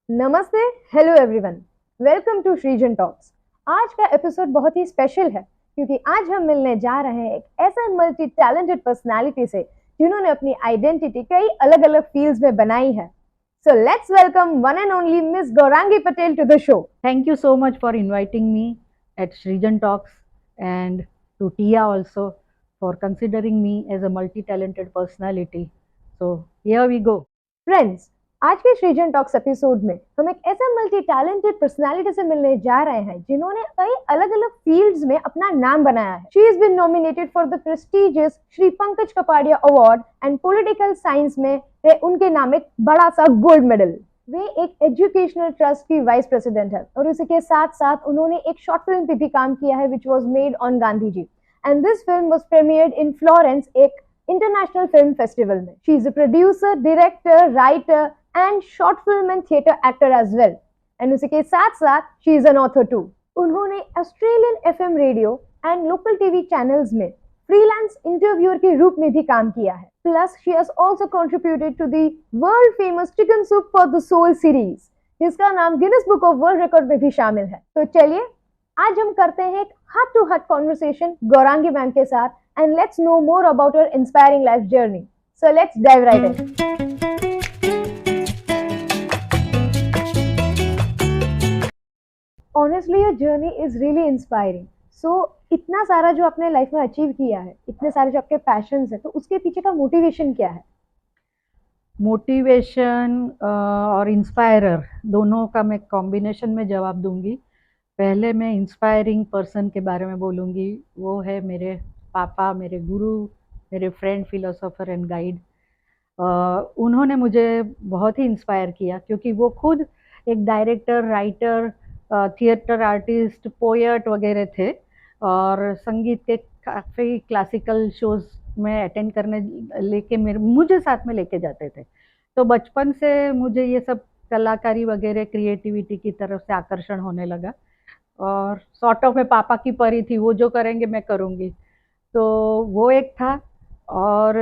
नमस्ते, hello everyone, welcome to Srijan talks. आज का एपिसोड बहुत ही स्पेशल है क्योंकि आज हम मिलने जा रहे हैं एक ऐसे मल्टी टैलेंटेड पर्सनालिटी से जिन्होंने अपनी आइडेंटिटी कई अलग अलग फील्ड्स में बनाई है। So let's welcome one and only miss Gaurangi Patel to the show. Thank you so much for inviting me at Srijan Talks and to Tia also for considering me as a multi-talented personality. So here we go. Friends, आज के Srijan talks episode में हम एक ऐसे multi talented personality से मिलने जा रहे हैं जिन्होंने कई अलग अलग फील्ड्स में अपना नाम बनाया है। She is been nominated for the prestigious Shri Pankaj Kapadia award and political science में उनके नाम एक बड़ा सा गोल्ड मेडल। वे एक एजुकेशनल ट्रस्ट की वाइस प्रेसिडेंट है और इसी के साथ साथ उन्होंने एक शॉर्ट फिल्म पे भी काम किया है which was made on Gandhi ji and this film was premiered in Florence, एक इंटरनेशनल फिल्म फेस्टिवल में। She is a producer, director, writer and short film and theatre actor as well and उसी के साथ साथ she is an author too. उन्होंने Australian FM radio and local TV channels में freelance interviewer के रूप में भी काम किया है। Plus she has also contributed to the world famous chicken soup for the soul series, जिसका नाम Guinness book of world record में भी शामिल है। तो चलिए आज हम करते हैं एक heart to heart conversation Gaurangi ma'am के साथ and let's know more about her inspiring life journey. So let's dive right in. Honestly, your journey is really inspiring. So इतना सारा जो आपने लाइफ में अचीव किया है, इतने सारे जो आपके पैशंस है, तो उसके पीछे का मोटिवेशन क्या है? मोटिवेशन और इंस्पायरर दोनों का मैं कॉम्बिनेशन में जवाब दूंगी। पहले मैं इंस्पायरिंग पर्सन के बारे में बोलूँगी। वो है मेरे पापा, मेरे गुरु, मेरे फ्रेंड, फिलोसोफर एंड गाइड। उन्होंने मुझे बहुत ही इंस्पायर किया क्योंकि वो खुद एक director, writer, theatre artist, poet वगैरह थे और संगीत के काफ़ी क्लासिकल शोज़ में अटेंड करने लेके मुझे साथ में लेके जाते थे। तो बचपन से मुझे ये सब कलाकारी वगैरह, क्रिएटिविटी की तरफ से आकर्षण होने लगा और सॉर्ट ऑफ मैं पापा की परी थी, वो जो करेंगे मैं करूँगी। तो वो एक था। और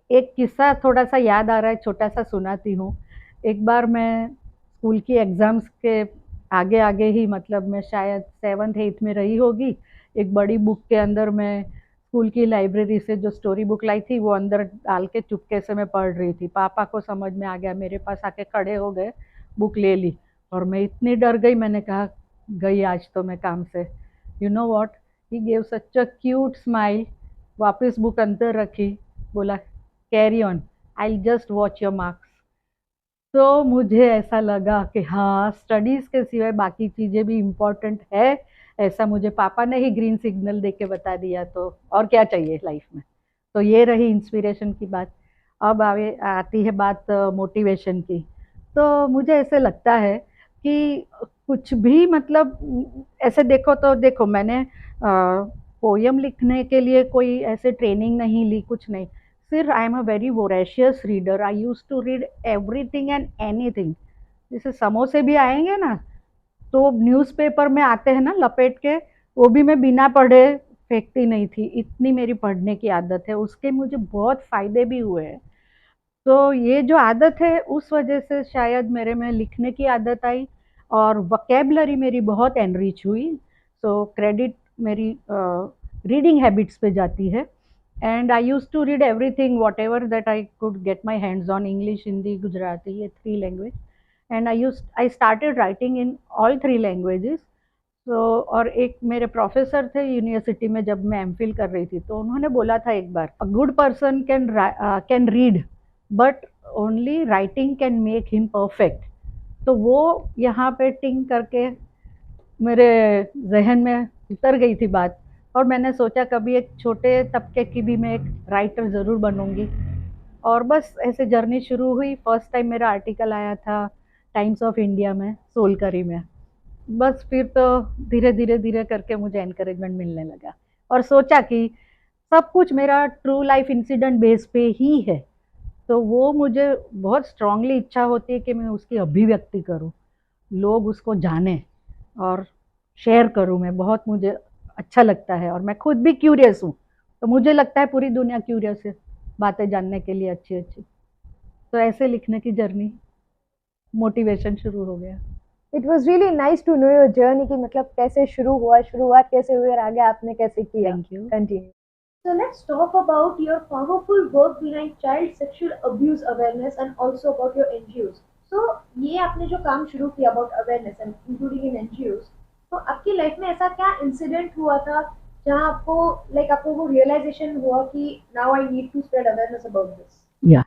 एक किस्सा थोड़ा सा याद आ रहा है, छोटा सा सुनाती हूँ। एक बार मैं स्कूल की एग्ज़ाम्स के आगे आगे ही, मतलब मैं शायद 7th-8th में रही होगी, एक बड़ी बुक के अंदर मैं स्कूल की लाइब्रेरी से जो स्टोरी बुक लाई थी वो अंदर डाल के चुपके से मैं पढ़ रही थी। पापा को समझ में आ गया, मेरे पास आके खड़े हो गए, बुक ले ली और मैं इतनी डर गई, मैंने कहा गई आज तो मैं काम से। You know what, he gave such a cute smile, वापस बुक अंदर रखी, बोला carry on, I just watch your marks. तो मुझे ऐसा लगा कि हाँ, स्टडीज़ के सिवाय बाकी चीज़ें भी इम्पोर्टेंट है, ऐसा मुझे पापा ने ही ग्रीन सिग्नल दे के बता दिया, तो और क्या चाहिए लाइफ में। तो ये रही इंस्पिरेशन की बात। अब आती है बात मोटिवेशन की। तो मुझे ऐसे लगता है कि कुछ भी, मतलब ऐसे देखो तो देखो, मैंने पोयम लिखने के लिए कोई ऐसे ट्रेनिंग नहीं ली, कुछ नहीं। फिर I am a very voracious reader, I use to read everything and anything. जैसे समोसे भी आएंगे ना, तो न्यूज़पेपर में आते हैं ना लपेट के, वो भी मैं बिना पढ़े फेंकती नहीं थी, इतनी मेरी पढ़ने की आदत है। उसके मुझे बहुत फ़ायदे भी हुए हैं। तो ये जो आदत है उस वजह से शायद मेरे में लिखने की आदत आई और वोकैबुलरी मेरी बहुत एनरिच हुई। सो क्रेडिट मेरी रीडिंग हैबिट्स पे जाती है। And I use to read everything whatever that I could get my hands on, English, Hindi, Gujarati, ये 3 language. And I started writing in all 3 languages. तो और एक मेरे प्रोफेसर थे यूनिवर्सिटी में, जब मैं एमफिल कर रही थी, तो उन्होंने बोला था एक बार, a good person can read but only writing can make him perfect. तो वो यहाँ पे टिंग करके मेरे जहन में उतर गई थी बात, और मैंने सोचा कभी एक छोटे तबके की भी मैं एक राइटर ज़रूर बनूंगी। और बस ऐसे जर्नी शुरू हुई। फर्स्ट टाइम मेरा आर्टिकल आया था टाइम्स ऑफ इंडिया में, सोलकरी में। बस फिर तो धीरे धीरे धीरे करके मुझे एनकरेजमेंट मिलने लगा और सोचा कि सब कुछ मेरा ट्रू लाइफ इंसिडेंट बेस पे ही है, तो वो मुझे बहुत स्ट्रांगली इच्छा होती है कि मैं उसकी अभिव्यक्ति करूं, लोग उसको जाने और शेयर करूं। मैं बहुत, मुझे अच्छा लगता है और मैं खुद भी क्यूरियस हूँ, तो मुझे लगता है पूरी दुनिया क्यूरियस है बातें जानने के लिए अच्छी अच्छी। तो ऐसे लिखने की जर्नी। मोटिवेशन शुरू हो गया। It was really nice to know your journey कि मतलब कैसे शुरू हुआ, शुरुआत कैसे हुई और आगे आपने कैसे किया। Thank you. Continue. So let's talk about your powerful work behind child sexual abuse awareness and also about your NGOs. So ये आपने जो काम शुरू किया about awareness and including in NGOs, तो आपकी लाइफ में ऐसा क्या इंसिडेंट हुआ था जहाँ आपको आपको वो रियलाइजेशन हुआ कि now I need to spread awareness about this? या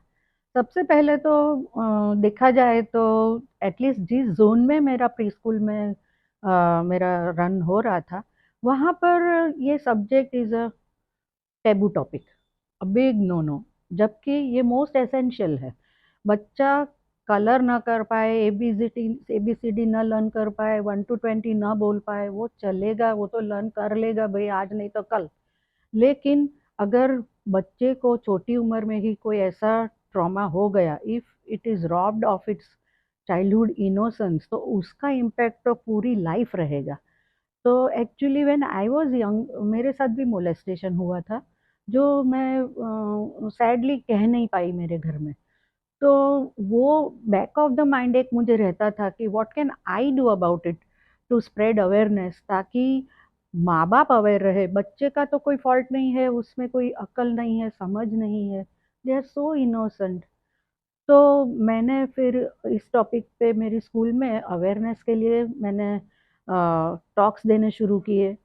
सबसे पहले तो देखा जाए तो एटलीस्ट जिस जोन में मेरा प्री स्कूल में मेरा रन हो रहा था, वहाँ पर ये subject is a taboo topic, a big no no, जबकि ये मोस्ट एसेंशियल है। बच्चा कलर ना कर पाए, एबीसीडी ना लर्न कर पाए, 1 to 20 ना बोल पाए, वो चलेगा, वो तो लर्न कर लेगा भाई, आज नहीं तो कल। लेकिन अगर बच्चे को छोटी उम्र में ही कोई ऐसा ट्रॉमा हो गया, if it is robbed of its childhood innocence, तो उसका इम्पैक्ट तो पूरी लाइफ रहेगा। तो actually when I was young, मेरे साथ भी मोलेस्टेशन हुआ था, जो मैं सैडली कह नहीं पाई मेरे घर में। तो वो बैक ऑफ द माइंड एक मुझे रहता था कि what can I do about it to spread awareness, ताकि माँ बाप अवेयर रहे। बच्चे का तो कोई फॉल्ट नहीं है, उसमें कोई अक्ल नहीं है, समझ नहीं है, दे आर सो इनोसेंट। तो मैंने फिर इस टॉपिक पे मेरी स्कूल में अवेयरनेस के लिए मैंने टॉक्स देने शुरू किए,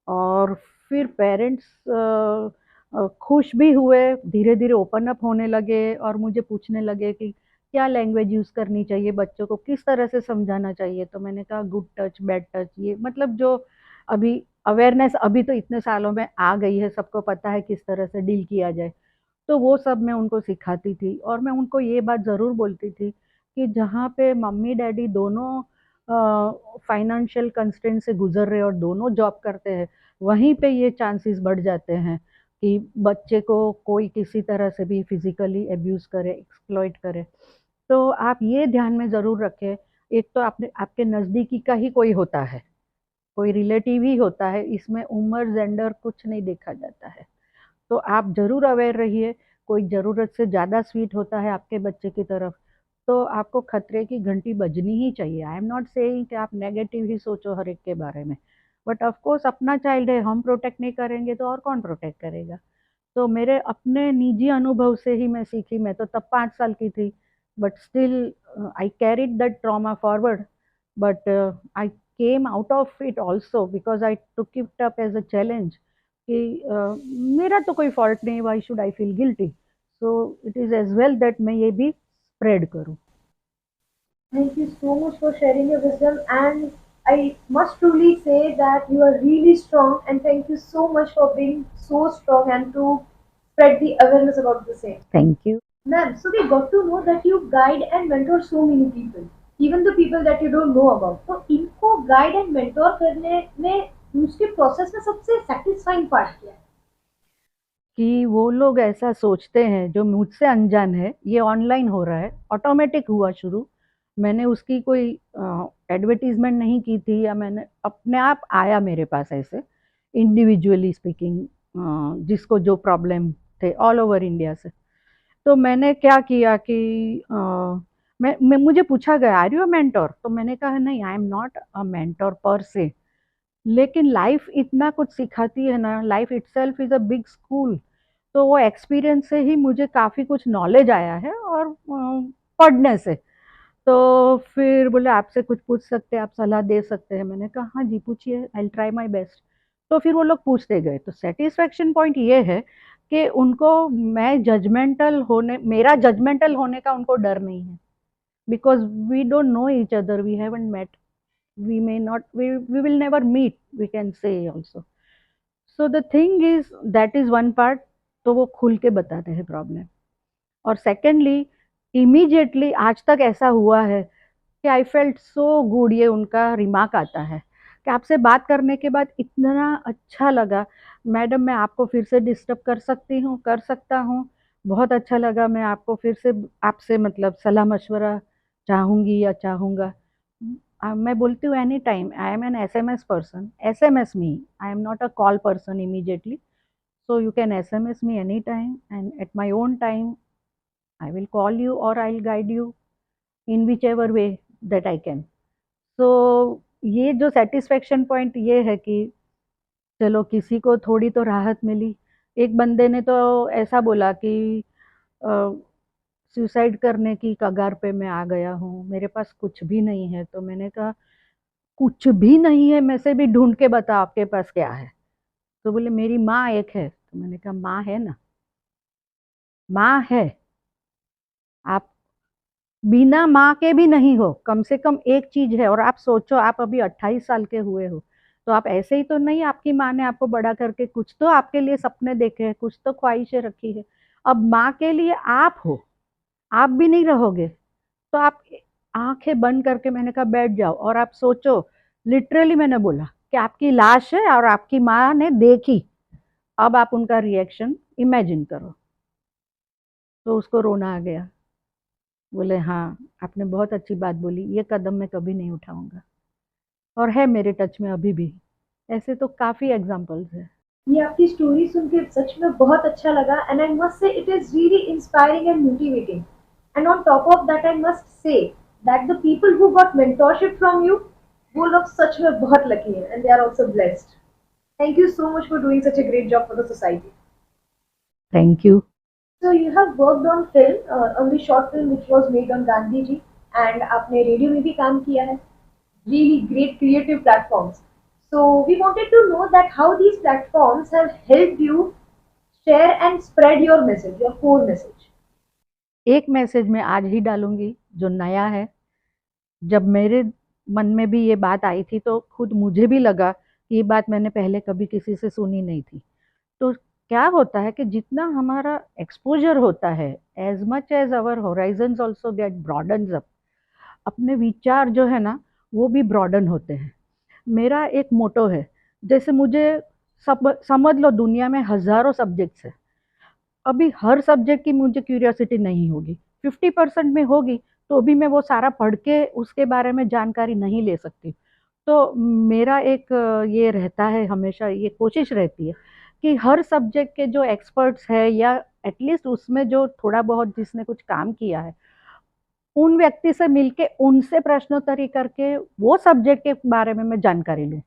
और फिर पेरेंट्स खुश भी हुए, धीरे धीरे ओपन अप होने लगे और मुझे पूछने लगे कि क्या लैंग्वेज यूज़ करनी चाहिए, बच्चों को किस तरह से समझाना चाहिए। तो मैंने कहा गुड टच, बैड टच, ये मतलब जो अभी अवेयरनेस अभी तो इतने सालों में आ गई है, सबको पता है किस तरह से डील किया जाए। तो वो सब मैं उनको सिखाती थी, और मैं उनको ये बात ज़रूर बोलती थी कि जहाँ पे मम्मी डैडी दोनों फाइनेंशियल कंस्ट्रेंट से गुजर रहे और दोनों जॉब करते हैं, वहीं पे ये चांसेस बढ़ जाते हैं कि बच्चे को कोई किसी तरह से भी फिजिकली अब्यूज़ करे, एक्सप्लॉइट करे। तो आप ये ध्यान में ज़रूर रखें, एक तो आपने आपके नज़दीकी का ही कोई होता है, कोई रिलेटिव ही होता है, इसमें उम्र जेंडर कुछ नहीं देखा जाता है। तो आप ज़रूर अवेयर रहिए। कोई ज़रूरत से ज़्यादा स्वीट होता है आपके बच्चे की तरफ, तो आपको खतरे की घंटी बजनी ही चाहिए। आई एम नॉट सेइंग कि आप नेगेटिव ही सोचो हर एक के बारे में, बट ऑफ कोर्स अपना चाइल्ड है, हम प्रोटेक्ट नहीं करेंगे तो और कौन प्रोटेक्ट करेगा। तो मेरे अपने निजी अनुभव से ही मैं सीखी। मैं तो तब 5 साल की थी, but still I carried that trauma forward, but I came out of it also because I took it up as a challenge कि मेरा तो कोई फॉल्ट नहीं, why should I feel guilty. So it is as well that मैं ये भी spread करूँ। Thank you so much for sharing your wisdom, and I must truly say that you are really strong, and thank you so much for being so strong and to spread the awareness about the same. Thank you. Ma'am, so we got to know that you guide and mentor so many people, even the people that you don't know about. तो इनको guide and mentor करने में उसके process में सबसे satisfying part क्या है? कि वो लोग ऐसा सोचते हैं जो मुझसे अनजान है, ये ऑनलाइन हो रहा है, ऑटोमेटिक हुआ शुरू। मैंने उसकी कोई एडवर्टीजमेंट नहीं की थी, या मैंने अपने आप आया मेरे पास ऐसे, इंडिविजुअली स्पीकिंग, जिसको जो प्रॉब्लम थे ऑल ओवर इंडिया से। तो मैंने क्या किया कि मैं मुझे पूछा गया आर यू अ मेंटोर, तो मैंने कहा नहीं, आई एम नॉट अ मेंटोर पर से, लेकिन लाइफ इतना कुछ सिखाती है ना, life itself is a big school. तो वो एक्सपीरियंस से ही मुझे काफ़ी कुछ नॉलेज आया है, और पढ़ने से। तो फिर बोले आपसे कुछ पूछ सकते हैं, आप सलाह दे सकते हैं। मैंने कहा हाँ जी पूछिए, I will try my best. तो फिर वो लोग पूछते गए। तो सेटिस्फेक्शन पॉइंट ये है कि उनको मैं जजमेंटल होने मेरा जजमेंटल होने का उनको डर नहीं है, because we don't know each other, we haven't met, we may not, we will never meet, we can say also. So the thing is, that is one part, तो वो खुल के बताते हैं प्रॉब्लम। और सेकेंडली, इमीडिएटली आज तक ऐसा हुआ है कि आई फेल्ट सो गुड, ये उनका रिमार्क आता है कि आपसे बात करने के बाद इतना अच्छा लगा, मैडम मैं आपको फिर से डिस्टर्ब कर सकती हूँ, कर सकता हूँ, बहुत अच्छा लगा, मैं आपको फिर से आपसे मतलब सलाह मशवरा चाहूँगी या चाहूँगा। मैं बोलती हूँ any time, I am an SMS person, SMS me, I am not a call person immediately. So you can SMS me anytime, and at my own time I will call you or I'll guide you in whichever way that I can. तो ये जो satisfaction point ये है कि चलो किसी को थोड़ी तो राहत मिली। एक बंदे ने तो ऐसा बोला कि सुसाइड करने की कगार पे मैं आ गया हूँ, मेरे पास कुछ भी नहीं है। तो मैंने कहा कुछ भी नहीं है मैं से भी ढूंढ के बता आपके पास क्या है। तो बोले मेरी माँ एक है। तो मैंने कहा माँ है ना, माँ है। आप बिना माँ के भी नहीं हो, कम से कम एक चीज है। और आप सोचो आप अभी 28 साल के हुए हो, तो आप ऐसे ही तो नहीं, आपकी माँ ने आपको बड़ा करके कुछ तो आपके लिए सपने देखे हैं, कुछ तो ख्वाहिशें रखी है। अब माँ के लिए आप हो, आप भी नहीं रहोगे। तो आप आंखें बंद करके, मैंने कहा बैठ जाओ और आप सोचो। लिटरली मैंने बोला कि आपकी लाश है और आपकी माँ ने देखी, अब आप उनका रिएक्शन इमेजिन करो। तो उसको रोना आ गया। बोले हाँ आपने बहुत अच्छी बात बोली, ये कदम मैं कभी नहीं उठाऊंगा। और है मेरे टच में अभी भी। ऐसे तो काफी एग्जांपल्स है। ये आपकी स्टोरी सुन के सच में बहुत अच्छा लगा and I must say it is really inspiring and motivating and on top of that I must say that the people who got mentorship from you वो लोग सच में बहुत लकी हैं and they are also blessed. Thank you so much for doing such a great job for the society. Thank you. So you have worked on film, on the short film which was made on Gandhi ji, and आपने radio में भी काम किया है. Really great creative platforms. So we wanted to know that how these platforms have helped you share and spread your message, your core message. एक message मैं आज ही डालूंगी जो नया है। जब मेरे मन में भी ये बात आई थी तो खुद मुझे भी लगा कि ये बात मैंने पहले कभी किसी से सुनी नहीं थी। तो क्या होता है कि जितना हमारा एक्सपोजर होता है, as much as our horizons also get broadens up, अपने विचार जो है ना वो भी ब्रॉडन होते हैं। मेरा एक मोटो है, जैसे मुझे सब समझ लो दुनिया में हजारों सब्जेक्ट्स है, अभी हर सब्जेक्ट की मुझे क्यूरियोसिटी नहीं होगी, 50% में होगी, तो भी मैं वो सारा पढ़ के उसके बारे में जानकारी नहीं ले सकती। तो मेरा एक ये रहता है, हमेशा ये कोशिश रहती है कि हर सब्जेक्ट के जो एक्सपर्ट्स है या एटलीस्ट उसमें जो थोड़ा बहुत जिसने कुछ काम किया है, उन व्यक्ति से मिलके उनसे प्रश्नोत्तरी करके वो सब्जेक्ट के बारे में मैं जानकारी लूँ।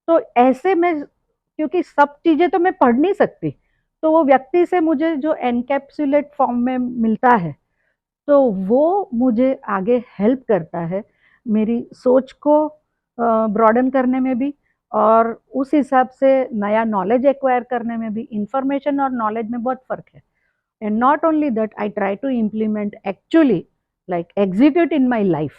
तो ऐसे में क्योंकि सब चीज़ें तो मैं पढ़ नहीं सकती, तो वो व्यक्ति से मुझे जो एनकैप्सुलेट फॉर्म में मिलता है तो वो मुझे आगे हेल्प करता है मेरी सोच को ब्रॉडन करने में भी, और उस हिसाब से नया नॉलेज एक्वायर करने में भी। इंफॉर्मेशन और नॉलेज में बहुत फ़र्क है। And not only that, I try to implement actually, like execute in my life.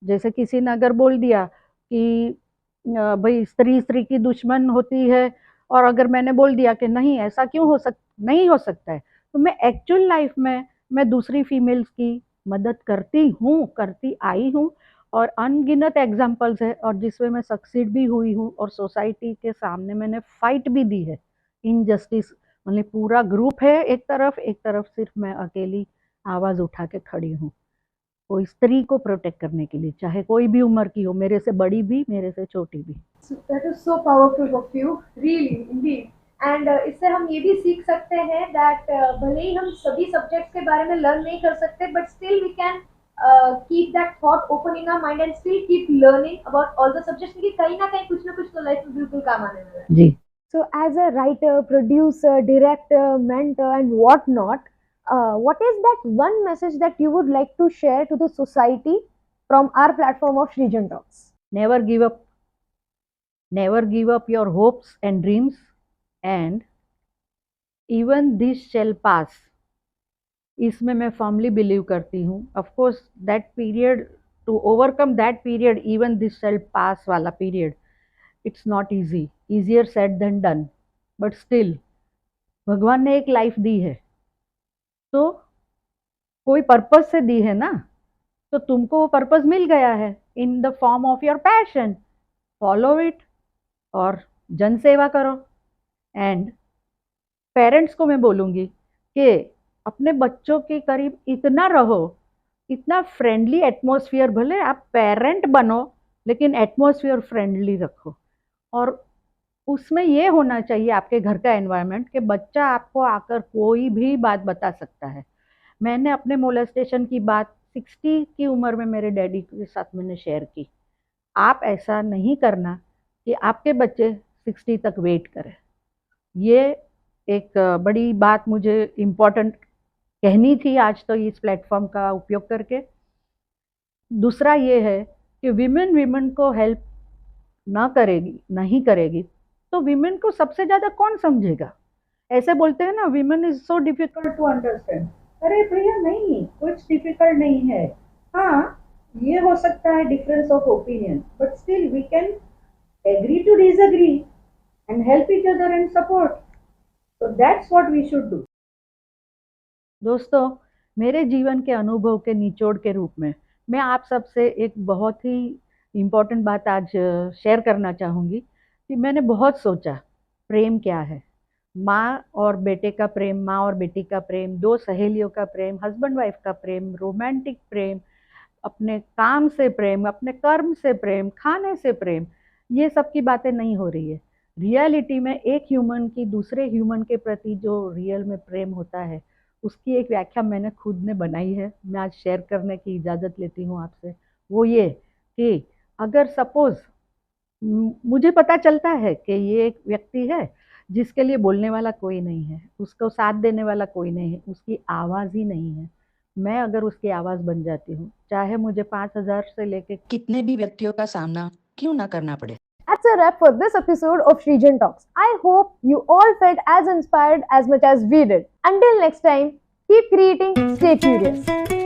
जैसे किसी ने अगर बोल दिया कि भाई स्त्री स्त्री की दुश्मन होती है, और अगर मैंने बोल दिया कि नहीं ऐसा क्यों नहीं हो सकता है, तो मैं एक्चुअल लाइफ में मैं दूसरी फीमेल्स की मदद करती हूँ, करती आई हूँ। और अनगिनत एग्जाम्पल्स है, और जिसमें मैं सक्सीड भी हुई हूँ, और सोसाइटी के सामने मैंने फाइट भी दी है इनजस्टिस। मतलब पूरा ग्रुप है एक तरफ सिर्फ मैं अकेली आवाज उठा के खड़ी हूँ, कोई स्त्री को प्रोटेक्ट करने के लिए, चाहे कोई भी उम्र की हो, मेरे से बड़ी भी मेरे से छोटी भी। So that is so powerful of you, really, indeed. And इससे हम ये भी सीख सकते हैं that भले ही हम सभी सब्जेक्ट्स के बारे में लर्न नहीं कर सकते, but still we can keep that thought open in our mind and still keep learning about all the subjects, क्योंकि कहीं ना कहीं कुछ ना कुछ तो लाइफ में बिल्कुल काम आने वाला है. जी। So as a writer, producer, director, mentor, and whatnot, what is that one message that you would like to share to the society from our platform of Shrijan Talks? Never give up, never give up your hopes and dreams, and even this shall pass. इसमें मैं firmly believe करती हूँ। Of course that period, to overcome that period, even this shall pass वाला period, it's not easy, easier said than done, but still भगवान ने एक life दी है तो कोई पर्पस से दी है ना, तो तुमको वो पर्पस मिल गया है in the form of your passion, follow it और जन सेवा करो। एंड पेरेंट्स को मैं बोलूँगी कि अपने बच्चों के करीब इतना रहो, इतना फ्रेंडली एटमॉस्फेयर, भले आप पेरेंट बनो लेकिन एटमॉस्फेयर फ्रेंडली रखो। और उसमें ये होना चाहिए आपके घर का एनवायरनमेंट कि बच्चा आपको आकर कोई भी बात बता सकता है। मैंने अपने मोलेस्टेशन की बात 60 की उम्र में मेरे डैडी के साथ मैंने शेयर की। आप ऐसा नहीं करना कि आपके बच्चे 60 तक वेट करें। ये एक बड़ी बात मुझे इम्पोर्टेंट कहनी थी आज तो इस प्लेटफॉर्म का उपयोग करके। दूसरा ये है कि विमेन को हेल्प नहीं करेगी तो विमेन को सबसे ज़्यादा कौन समझेगा? ऐसे बोलते हैं ना, women is so difficult to understand. अरे भैया नहीं, कुछ डिफिकल्ट नहीं है। हाँ, ये हो सकता है difference of opinion, but still we can agree to disagree and help each other and support. So that's what we should do. दोस्तों, मेरे जीवन के अनुभव के निचोड़ के रूप में मैं आप सबसे एक बहुत ही इम्पोर्टेंट बात आज शेयर करना चाहूँगी कि मैंने बहुत सोचा प्रेम क्या है। माँ और बेटे का प्रेम, माँ और बेटी का प्रेम, दो सहेलियों का प्रेम, हस्बैंड वाइफ का प्रेम, रोमांटिक प्रेम, अपने काम से प्रेम, अपने कर्म से प्रेम, खाने से प्रेम, ये सब की बातें नहीं हो रही है। रियलिटी में एक ह्यूमन की दूसरे ह्यूमन के प्रति जो रियल में प्रेम होता है, उसकी एक व्याख्या मैंने खुद ने बनाई है। मैं आज शेयर करने की इजाज़त लेती हूँ आपसे। वो ये कि अगर सपोज़ मुझे पता चलता है कि ये एक व्यक्ति है जिसके लिए बोलने वाला कोई नहीं है, उसको साथ देने वाला कोई नहीं है, उसकी आवाज़ ही नहीं है। मैं अगर उसकी आवाज़ बन जाती हूँ, चाहे मुझे 5,000 से लेके कितने भी व्यक्तियों का सामना क्यों ना करना पड़े। That's a wrap for this episode of Shrijan Talks. I hope you all felt as inspired as much as we did. Until next time, keep creating, stay curious.